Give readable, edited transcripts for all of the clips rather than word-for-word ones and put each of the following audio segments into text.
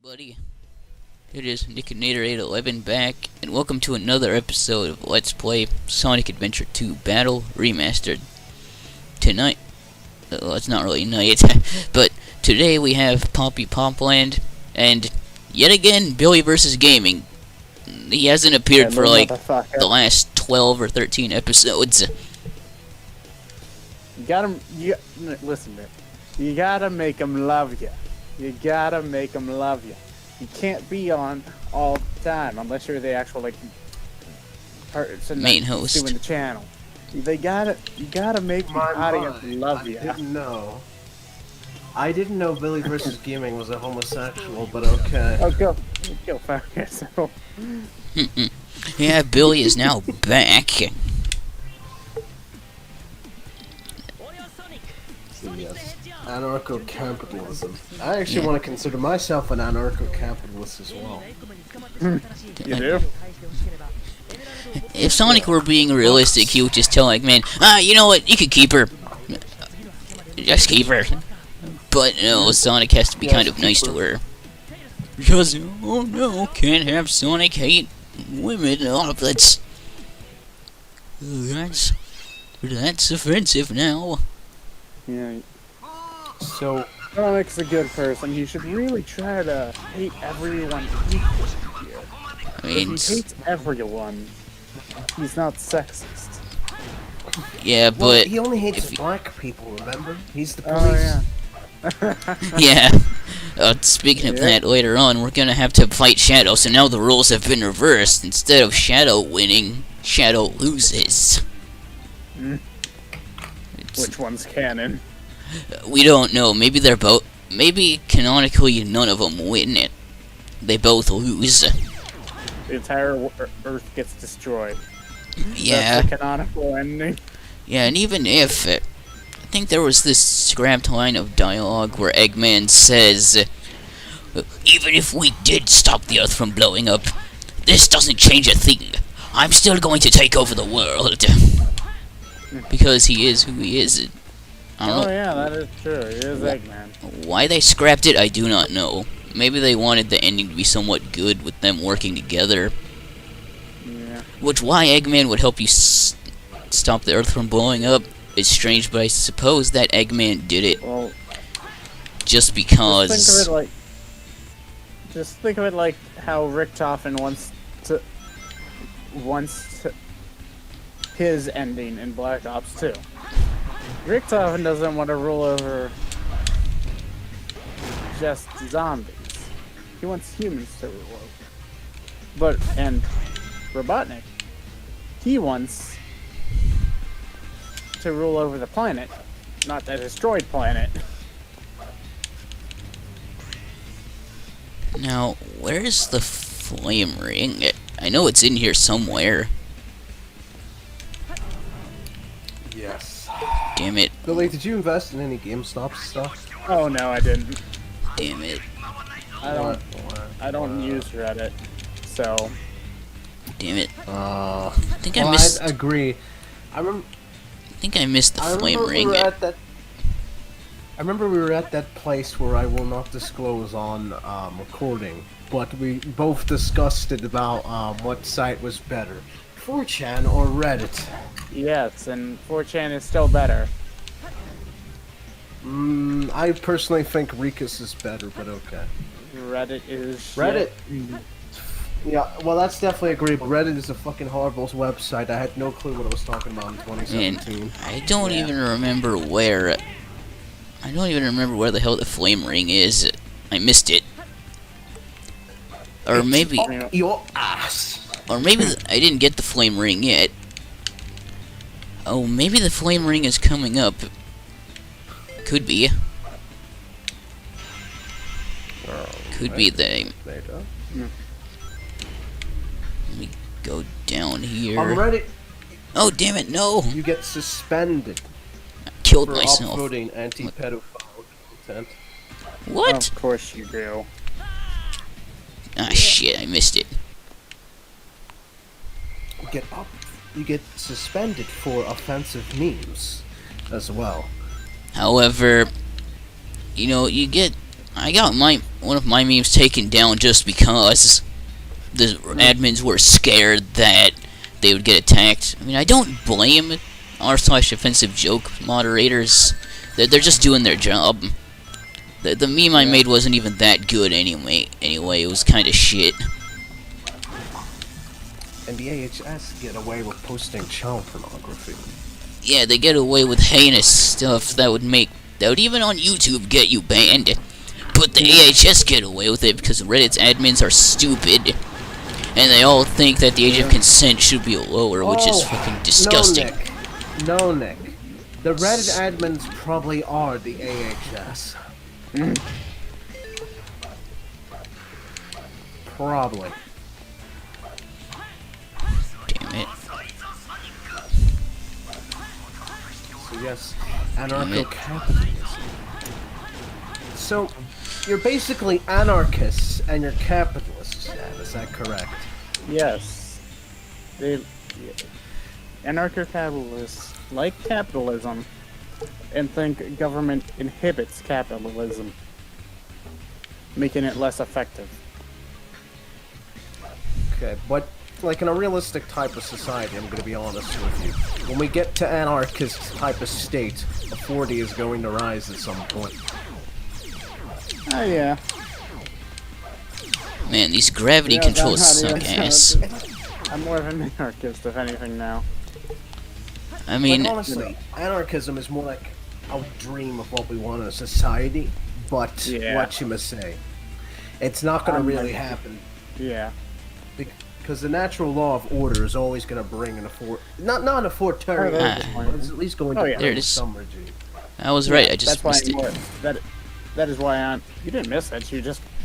everybody. It is Nickinator811 back, and welcome to another episode of Let's Play Sonic Adventure 2 Battle Remastered. Tonight, well, it's not really night, but today we have Popypopland, and yet again, Billyvsgameing. He hasn't appeared for like the last 12 or 13 episodes. Listen, man. You gotta make them love you. You gotta make them love you. You can't be on all the time unless you're the actual person main host doing the channel. You gotta make the audience love you. I didn't know Billyvsgameing was a homosexual, but okay. Oh, go fuck yourself. Yeah, Billy is now back. Yes. Anarcho-capitalism. I actually want to consider myself an anarcho-capitalist as well. You do? If Sonic were being realistic, he would just tell Eggman, you know what, you can keep her. Just keep her. But no, Sonic has to be kind of nice to her. Because, oh no, can't have Sonic hate women. Oh, that's offensive now. Yeah. So, Sonic's a good person. He should really try to hate everyone equally here. I mean, if he hates everyone, he's not sexist. Yeah, but well, he only hates black people, remember? He's the police. Oh, yeah. Speaking of that, later on, we're gonna have to fight Shadow, so now the roles have been reversed. Instead of Shadow winning, Shadow loses. Which one's canon? We don't know. Maybe they're both. Maybe canonically none of them win it. They both lose. The entire Earth gets destroyed. Yeah. That's the canonical ending. Yeah, and even if I think there was this scrapped line of dialogue where Eggman says, "Even if we did stop the Earth from blowing up, this doesn't change a thing. I'm still going to take over the world." Because he is who he is. I don't know. Yeah, that is true. He is Eggman. Why they scrapped it, I do not know. Maybe they wanted the ending to be somewhat good with them working together. Yeah. Which, why Eggman would help you stop the Earth from blowing up is strange, but I suppose that Eggman did it just because. Just think of it like how Richtofen wants his ending in Black Ops 2. Richtofen doesn't want to rule over just zombies. He wants humans to rule over. And Robotnik, he wants to rule over the planet, not the destroyed planet. Now, where's the flame ring? I know it's in here somewhere. Yes. Damn it. Billy, did you invest in any GameStop stuff? Oh no, I didn't. Damn it. I don't use Reddit, so. Damn it. I think I missed. I agree. I think I missed the flame ring. I remember we were at that place where I will not disclose on recording, but we both discussed it about what site was better, 4chan or Reddit. Yes, and 4chan is still better. I personally think Rikus is better, but okay. Reddit is Reddit. Yeah, well, that's definitely agreeable. Reddit is a fucking horrible website. I had no clue what I was talking about in 2017. Man, I don't even remember where. I don't even remember where the hell the flame ring is. I missed it. Or maybe. Your ass. Or maybe I didn't get the flame ring yet. Oh, maybe the flame ring is coming up. Could be. Could be the. Let me go down here. On Reddit. Oh, damn it, no! You get suspended. I killed for myself. uploading anti-pedophile content. What? Of course you do. Ah, shit, I missed it. You get suspended for offensive memes as well. However, you know, you get I got one of my memes taken down just because the admins were scared that they would get attacked. I mean, I don't blame r/offensive joke moderators. They're just doing their job. The meme I made wasn't even that good anyway. Anyway, it was kind of shit. And the AHS get away with posting child pornography. Yeah, they get away with heinous stuff that would even on YouTube get you banned. But the AHS get away with it because Reddit's admins are stupid. And they all think that the age of consent should be lower, which is fucking disgusting. No, Nick. The Reddit admins probably are the AHS. Probably. Damn it. So yes, anarcho-capitalism. So, you're basically anarchists and you're capitalists, Dad, is that correct? Yes. Anarcho-capitalists like capitalism and think government inhibits capitalism, making it less effective. Okay, but like in a realistic type of society, I'm gonna be honest with you. When we get to anarchist type of state, authority is going to rise at some point. Oh yeah. Man, these gravity controls suck ass. I'm more of an anarchist, if anything, now. I mean, like, honestly, anarchism is more like a dream of what we want in a society, but what you must say, it's not going to really happen. Yeah. Because the natural law of order is always going to bring not an authoritarian, but it's at least going to bring some regime. I was right. I just missed it. That is why you didn't miss it.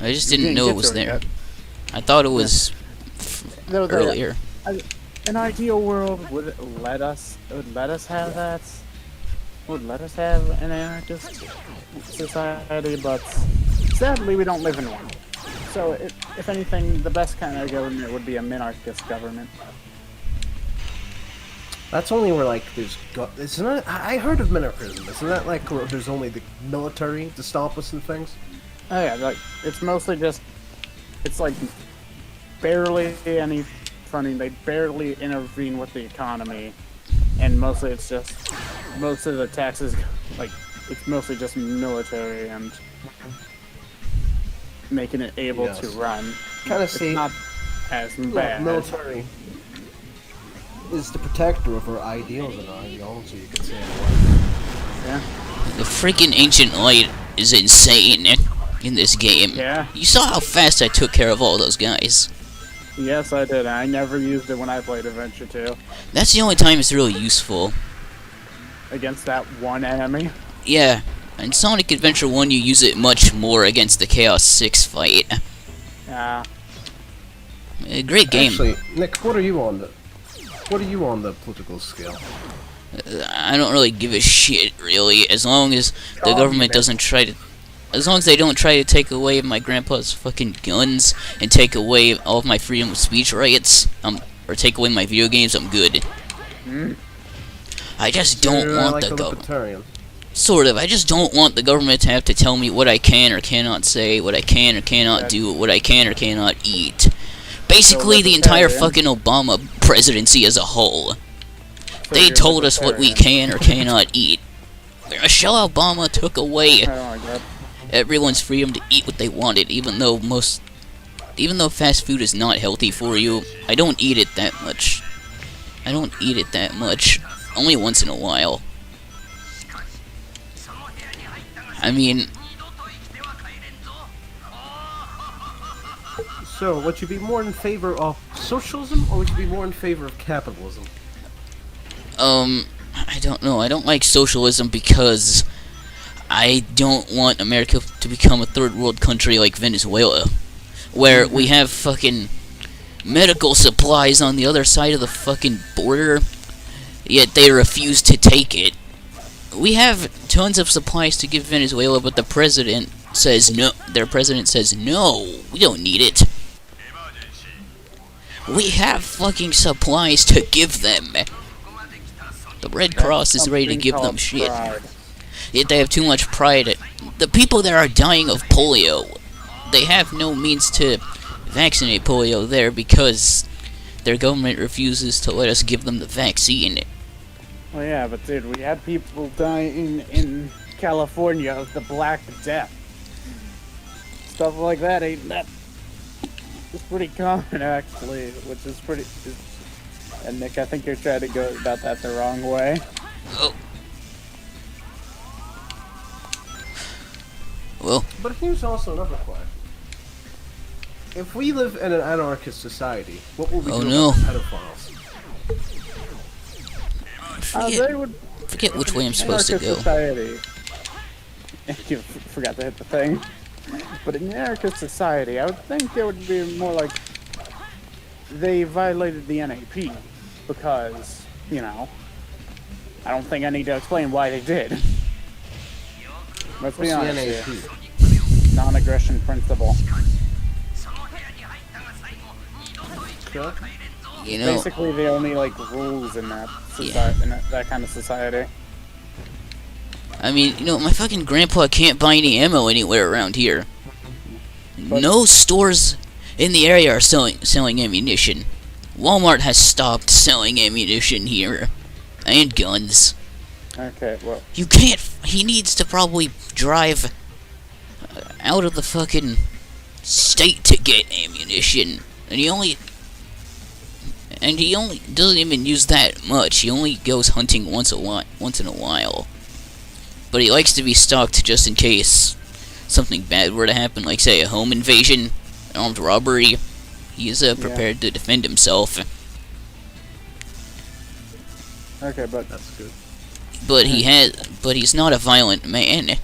I just didn't know it was there. I thought it was earlier. An ideal world would let us have that. Would let us have an anarchist society, but sadly we don't live in one. So if anything, the best kind of government would be a minarchist government. That's only where like isn't it? I heard of minarchism. Isn't that like where there's only the military to stop us and things? Oh yeah, like it's mostly just like barely any funding. They barely intervene with the economy, and mostly it's just most of the taxes. Like it's mostly just military and making it able to run. Kind of see, not as bad. Military is the protector of our ideals and our ideology, you could say. Yeah. The freaking ancient light is insane in this game. Yeah. You saw how fast I took care of all those guys. Yes, I did. I never used it when I played Adventure 2. That's the only time it's really useful. Against that one enemy? Yeah. In Sonic Adventure 1, you use it much more against the Chaos 6 fight. Yeah. A great game. Actually, Nick, what are you on the political scale? I don't really give a shit, really, as long as the government doesn't try to... As long as they don't try to take away my grandpa's fucking guns and take away all of my freedom of speech rights, or take away my video games, I'm good. I just don't want the government... Sort of. I just don't want the government to have to tell me what I can or cannot say, what I can or cannot do, what I can or cannot eat. Basically, the entire fucking Obama presidency as a whole. They told us what we can or cannot eat. Michelle Obama took away everyone's freedom to eat what they wanted, even though fast food is not healthy for you. I don't eat it that much. Only once in a while. I mean... So, would you be more in favor of socialism, or would you be more in favor of capitalism? I don't know. I don't like socialism because I don't want America to become a third world country like Venezuela, where we have fucking medical supplies on the other side of the fucking border, yet they refuse to take it. We have tons of supplies to give Venezuela, but the president says no. Their president says, no, we don't need it. We have fucking supplies to give them. The Red Cross is ready to give them shit. Yet they have too much pride. the people that are dying of polio, they have no means to vaccinate polio there because their government refuses to let us give them the vaccine. Well, yeah, but dude, we had people dying in California of the Black Death. Stuff like that ain't that. It's pretty common, actually, which is pretty. And Nick, I think you're trying to go about that the wrong way. Oh. Well. But here's also another question. If we live in an anarchist society, what will we do about pedophiles? They would. Forget which way I'm supposed to go. Society. You forgot to hit the thing. But in anarchist society, I would think it would be more like they violated the NAP because, you know, I don't think I need to explain why they did. Let's be honest here. Non-aggression principle. Sure. You know, basically the only like rules in that society, in that kind of society. I mean, you know, my fucking grandpa can't buy any ammo anywhere around here. But no stores in the area are selling ammunition. Walmart has stopped selling ammunition here. And guns. Okay, well. You can't... He needs to probably drive out of the fucking state to get ammunition. And he only doesn't even use that much. He only goes hunting once in a while. But he likes to be stocked just in case something bad were to happen, like say a home invasion, an armed robbery. He is prepared to defend himself. Okay, but that's good. But he's not a violent man.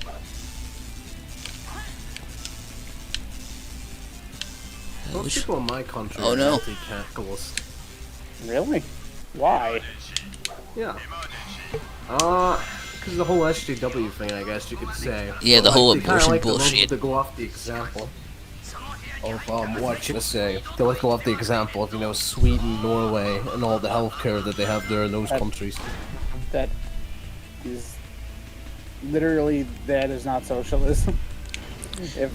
Most people in my country are anti-capitalist. Really? Why? Yeah. Because the whole SJW thing, I guess you could say. Yeah, the whole abortion bullshit. To go off the example of what should I say? They like to go off the example of, you know, Sweden, Norway, and all the healthcare that they have there in those countries. That is literally that is not socialism. If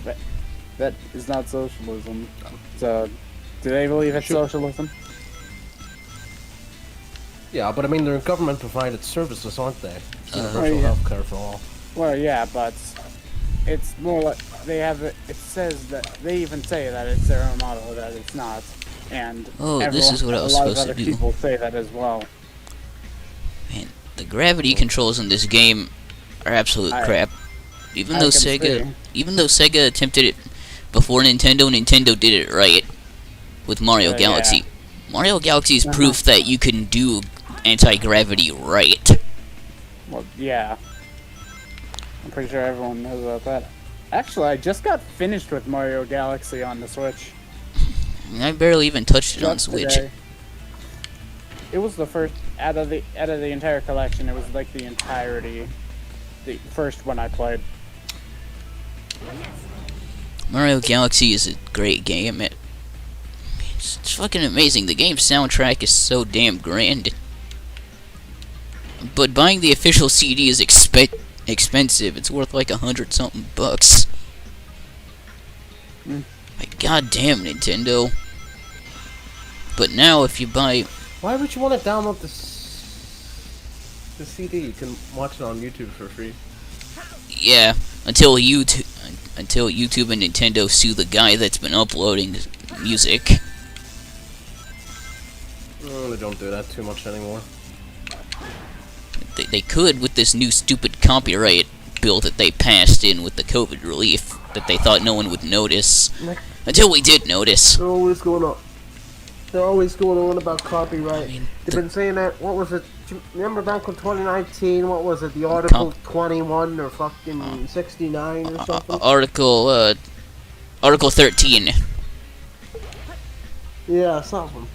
that is not socialism, so do they believe it's socialism? Yeah, but I mean, they're government-provided services, aren't they? Universal healthcare for all. Well, yeah, but it's more like they have it. It says that they even say that it's their own model, that it's not, and this is what I was a lot of supposed other to do. people say that as well. Man, the gravity controls in this game are absolute crap. Even though Sega attempted it before Nintendo did it right with Mario Galaxy. Yeah. Mario Galaxy is proof that you can do anti-gravity right. Well, yeah. I'm pretty sure everyone knows about that. Actually, I just got finished with Mario Galaxy on the Switch. I barely even touched it on Switch. Today. It was the first out of the entire collection. It was like the entirety, the first one I played. Mario Galaxy is a great game. It's fucking amazing. The game's soundtrack is so damn grand. But buying the official CD is expensive. It's worth like $100-something bucks. Like, goddamn, Nintendo. But now, if you buy... Why would you want to download the CD? You can watch it on YouTube for free. Yeah, until YouTube and Nintendo sue the guy that's been uploading music. They don't do that too much anymore. They could with this new stupid copyright bill that they passed in with the COVID relief that they thought no one would notice. Until we did notice. They're always going on about copyright. They've been saying that, what was it? Remember back in 2019, what was it? The Article 21 or fucking 69 or something? Article 13. Yeah, something.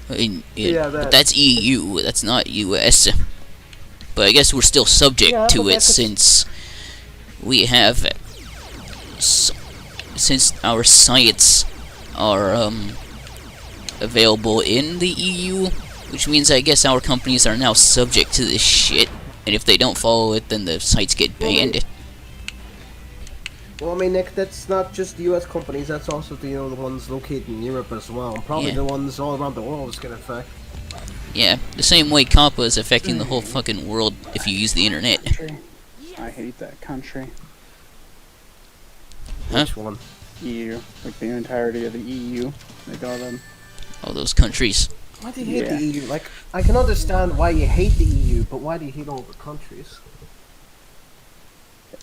But that's EU, that's not US. But I guess we're still subject to it since we have... Since our sites are available in the EU, which means I guess our companies are now subject to this shit. And if they don't follow it, then the sites get banned. Well, I mean, Nick, that's not just the U.S. companies. That's also the the ones located in Europe as well, and probably Yeah. the ones all around the world it's gonna affect. Yeah, the same way COPPA is affecting the whole fucking world if you use the internet. Country. I hate that country. Huh? Which one? EU, like the entirety of the EU. They call them. All those countries. Why do you hate Yeah. the EU? Like, I can understand why you hate the EU, but why do you hate all the countries?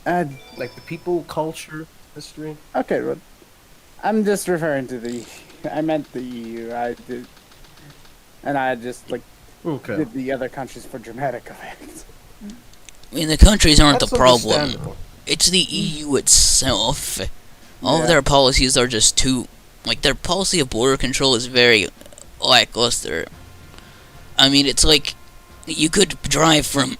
Like the people, culture, history. Okay, but I'm just referring to the. I meant the EU. I did, and I just like Okay. did the other countries for dramatic effect. I mean, the countries aren't That's the problem. understandable. It's the EU itself. All Yeah. of their policies are just too... Like, their policy of border control is very lackluster. I mean, it's like... You could drive from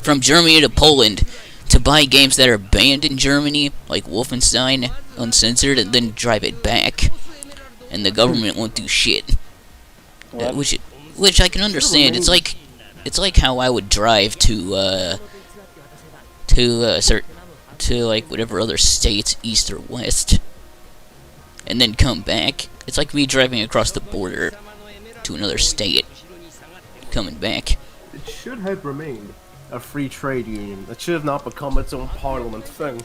from Germany to Poland to buy games that are banned in Germany, like Wolfenstein, uncensored, and then drive it back. And the government won't do shit. What? Which I can understand. It's like how I would drive to like whatever other states, east or west, and then come back. It's like me driving across the border to another state, coming back. It should have remained a free trade union. It should have not become its own parliament thing.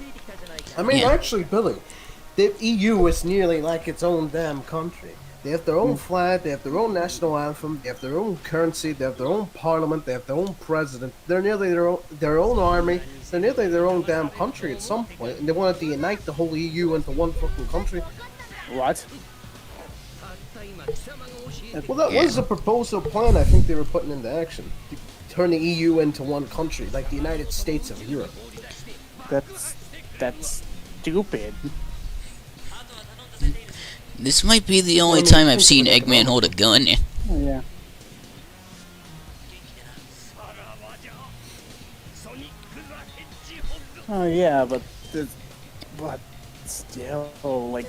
I mean, Yeah. actually, Billy, the EU is nearly like its own damn country. They have their own flag, they have their own national anthem, they have their own currency, they have their own parliament, they have their own president. They're nearly their own army. They're nearly their own damn country at some point, and they wanted to unite the whole EU into one fucking country. What? Well, that was a proposal plan I think they were putting into action. To turn the EU into one country, like the United States of Europe. That's stupid. This might be the only time I've seen Eggman hold a gun. Oh, yeah. Oh yeah, but still, like,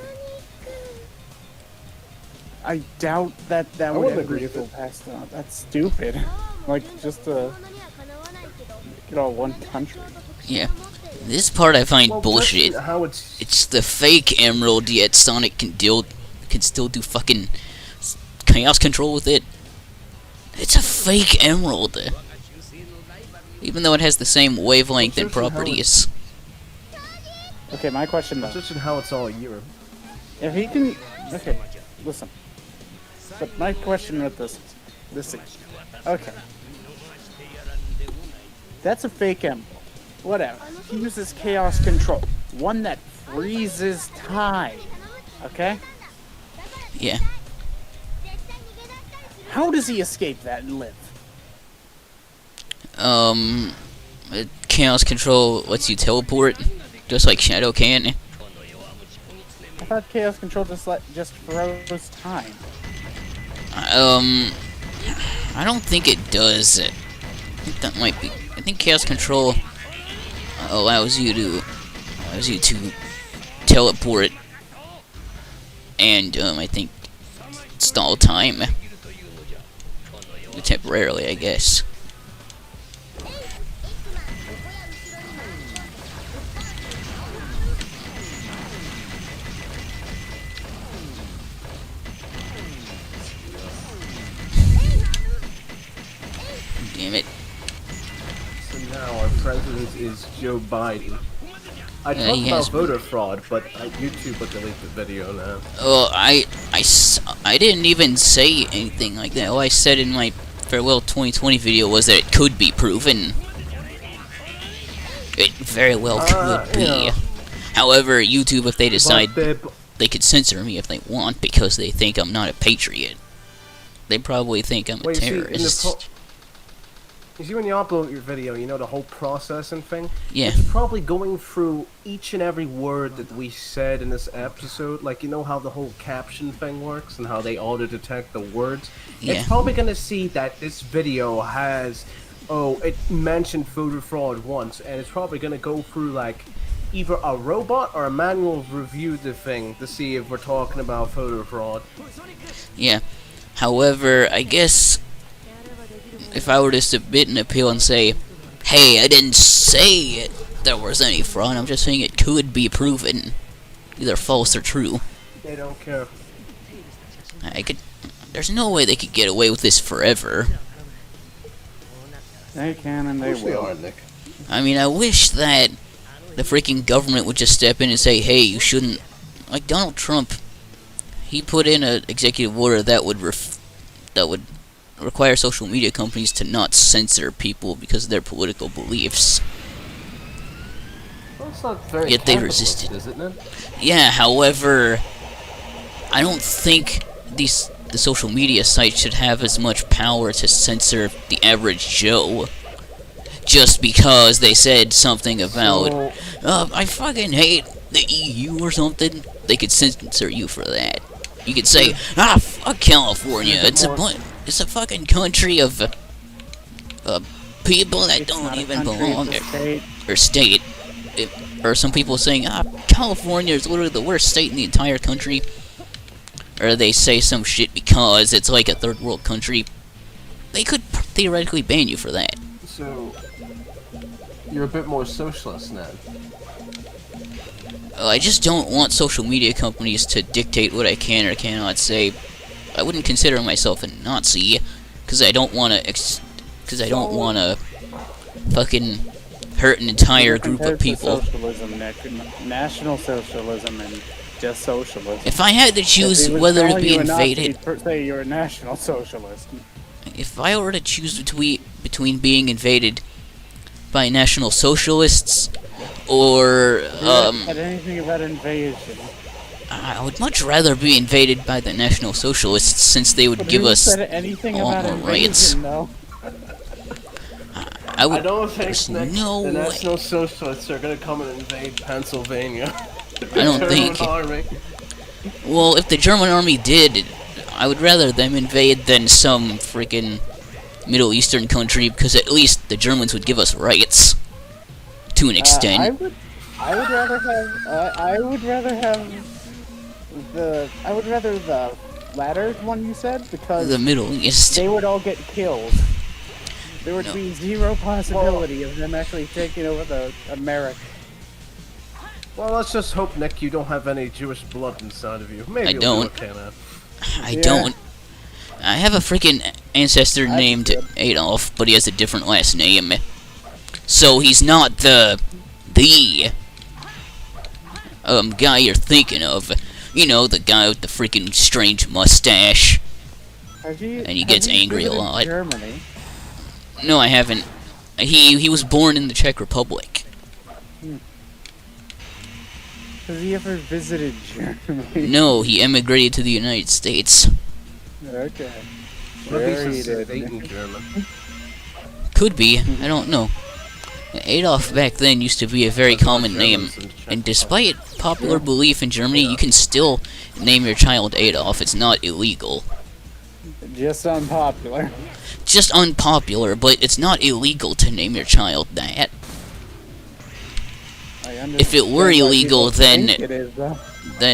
I doubt that would wouldn't ever agree with go it. past that. That's stupid. Like, just to get all one country. Yeah. This part I find Well, bullshit. that's how it's It's the fake emerald, yet Sonic can still do fucking chaos control with it. It's a fake emerald. Even though it has the same wavelength and Well, properties. Okay, my question though. just how it's all Europe. If he can, okay, listen. But my question with this is, okay, that's a fake emerald. Whatever. He uses chaos control, one that freezes time. Okay. Yeah. How does he escape that and live? Chaos control lets you teleport, just like Shadow can. I thought chaos control just froze time. I don't think it does. I think that might be. I think chaos control allows you to teleport, and I think stall time temporarily, I guess. Damn it. So now our president is Joe Biden. I talked he about has- voter fraud, but YouTube would delete the video now. Well, I didn't even say anything like that. All I said in my Farewell 2020 video was that it could be proven. It very well could be. yeah. However, YouTube, if they decide, But, they could censor me if they want because they think I'm not a patriot. They probably think I'm a wait, terrorist. you see when you upload your video, you know the whole processing thing? Yeah. It's probably going through each and every word that we said in this episode. Like, you know how the whole caption thing works and how they auto-detect the words? Yeah. It's probably going to see that this video has, it mentioned voter fraud once, and it's probably going to go through, like, either a robot or a manual review the thing to see if we're talking about voter fraud. Yeah. However, I guess if I were to submit an appeal and say, hey, I didn't say there was any fraud. I'm just saying it could be proven, either false or true. They don't care. There's no way they could get away with this forever. They can and they will. Are, Nick. I mean, I wish that the freaking government would just step in and say, hey, you shouldn't... Like Donald Trump, he put in an executive order that would require social media companies to not censor people because of their political beliefs. Well, it's not very Yet they resisted. Isn't it? Yeah, however, I don't think the social media sites should have as much power to censor the average Joe just because they said something about, I fucking hate the EU or something. They could censor you for that. You could say, fuck California. It's a fucking country of people that don't even belong there. Or state. Or some people saying, California is literally the worst state in the entire country. Or they say some shit because it's like a third world country. They could theoretically ban you for that. So, you're a bit more socialist now. I just don't want social media companies to dictate what I can or cannot say. I wouldn't consider myself a Nazi, because I don't want to, fucking hurt an entire group of people. Socialism, Nick. National socialism and just socialism. If I had to choose whether to be invaded, say you're a national socialist. If I were to choose between being invaded by National Socialists or Said anything about invasion. I would much rather be invaded by the National Socialists since they would give us a lot more rights. I don't think no the way. National Socialists are gonna come and invade Pennsylvania. I don't think. Well, if the German army did, I would rather them invade than some freaking Middle Eastern country, because at least the Germans would give us rights to an extent. I would rather the latter one you said, because The Middle East. they would all get killed. There would be zero possibility of them actually taking over the America. Well, let's just hope, Nick, you don't have any Jewish blood inside of you. Maybe I you'll don't. be okay, man. I don't. I have a freaking ancestor named Adolf, but he has a different last name. So he's not the guy you're thinking of. You know, the guy with the freaking strange mustache. And he gets angry a lot. Germany? No, I haven't. He was born in the Czech Republic. Has he ever visited Germany? No, he emigrated to the United States. Okay. Sure, he did. German. Could be, I don't know. Adolf back then used to be a very common name, and despite popular belief in Germany, you can still name your child Adolf. It's not illegal. Just unpopular. Just unpopular, but it's not illegal to name your child that. If it were illegal, then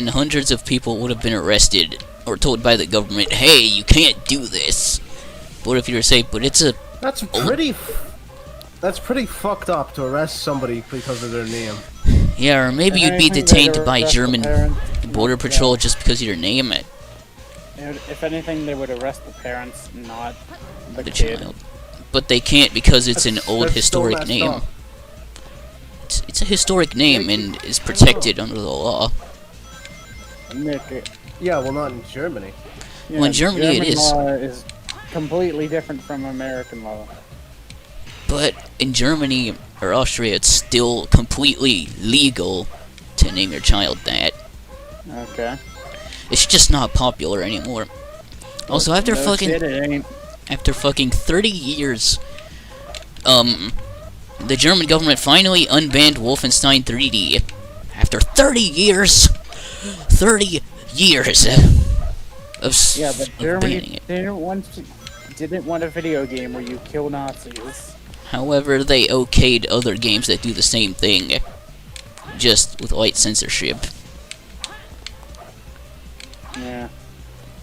hundreds of people would have been arrested or told by the government, hey, you can't do this. But if you were to say, but it's a... That's pretty fucked up to arrest somebody because of their name. Yeah, or maybe you'd be detained by German border patrol just because of your name. If anything, they would arrest the parents, not the kid. Child. But they can't because it's an old historic name. It's a historic name and is protected under the law. Yeah, well, not in Germany. Yeah, well, in Germany it is. German law is completely different from American law. But in Germany or Austria, it's still completely legal to name your child that. Okay. It's just not popular anymore. Also, after fucking 30 years, the German government finally unbanned Wolfenstein 3D. After 30 years! 30 years of Yeah, but Germany banning it. didn't want a video game where you kill Nazis. However, they okayed other games that do the same thing, just with light censorship. Yeah.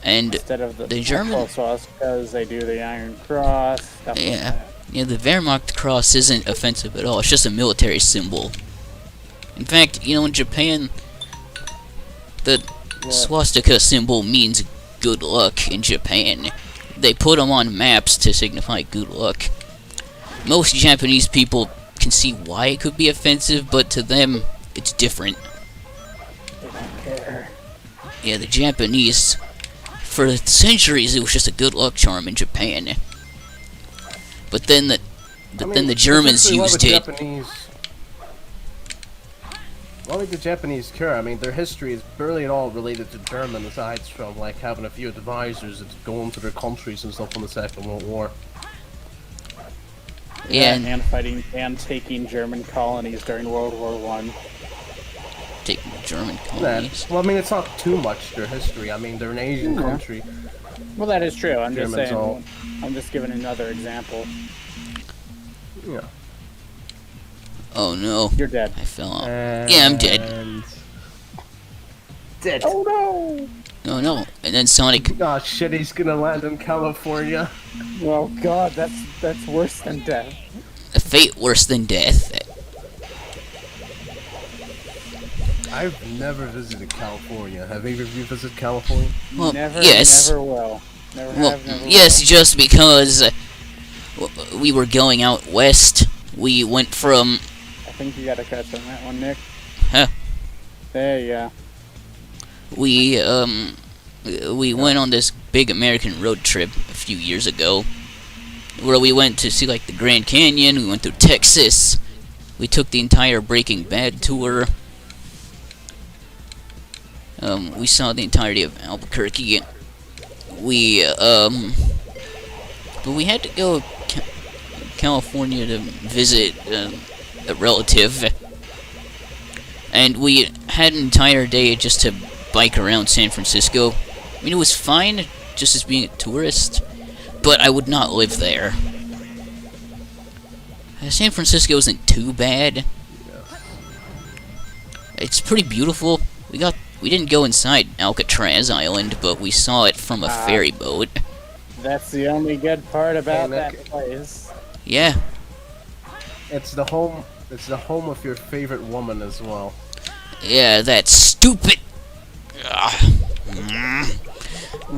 And instead of the German sauce, because they do the Iron Cross. Stuff like that. Yeah, the Wehrmacht cross isn't offensive at all. It's just a military symbol. In fact, you know, in Japan, the swastika symbol means good luck in Japan. They put them on maps to signify good luck. Most Japanese people can see why it could be offensive, but to them, it's different. They don't care. Yeah, the Japanese, for centuries, it was just a good luck charm in Japan. But then the Germans used it. Why would the Japanese care? I mean, their history is barely at all related to German, aside from like having a few advisors that go into their countries and stuff in the Second World War. Yeah, and fighting and taking German colonies during World War I. Taking German colonies. Well, I mean, it's not too much their history. I mean, they're an Asian country. Well, that is true. I'm just saying. All... I'm just giving another example. Yeah. Oh no. You're dead. I fell off. Yeah, I'm dead. Dead. Oh no! No, no. And then Sonic. Oh shit, he's gonna land in California. Oh god, that's worse than death. A fate worse than death. I've never visited California. Have either of you visited California? Well, Never, yes. never will. Never Well, have, never yes, will. just because we were going out west. We went from. I think you got a catch on that one, Nick. Huh? There you go. We went on this big American road trip a few years ago, where we went to see like the Grand Canyon. We went through Texas. We took the entire Breaking Bad tour. We saw the entirety of Albuquerque. But we had to go California to visit a relative, and we had an entire day just to bike around San Francisco. I mean, it was fine, just as being a tourist, but I would not live there. San Francisco isn't too bad. It's pretty beautiful. We didn't go inside Alcatraz Island, but we saw it from a ferry boat. That's the only good part about that place. Yeah. It's the home of your favorite woman as well. Yeah, that stupid.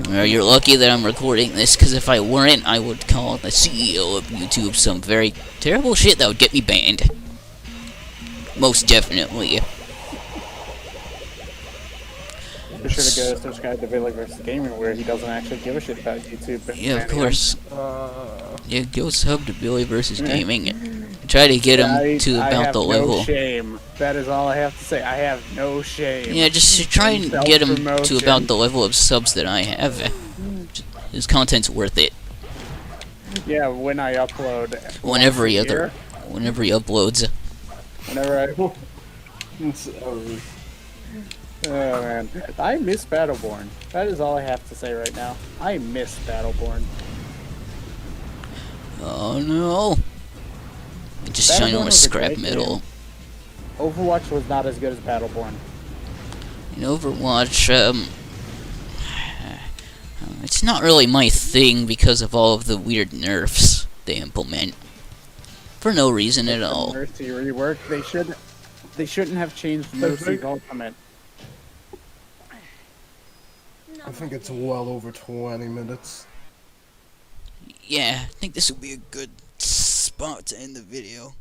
Well, you're lucky that I'm recording this, because if I weren't, I would call the CEO of YouTube some very terrible shit that would get me banned. Most definitely. Be sure to go subscribe to Billyvsgameing, where he doesn't actually give a shit about YouTube. Yeah, of course. Yeah, go sub to Billyvsgameing. Try to get him to about the level. No shame. That is all I have to say. I have no shame. Yeah, just try and get him to about the level of subs that I have. His content's worth it. Yeah, when I upload. Whenever he uploads. Whenever I. Oh man, I miss Battleborn. That is all I have to say right now. I miss Battleborn. Oh no! Just shine on a scrap metal. Overwatch was not as good as Battleborn. In Overwatch, it's not really my thing because of all of the weird nerfs they implement. For no reason at all. Mercy rework. They shouldn't have changed Mercy's ultimate. I think it's well over 20 minutes. Yeah, I think this would be a good spot to end the video.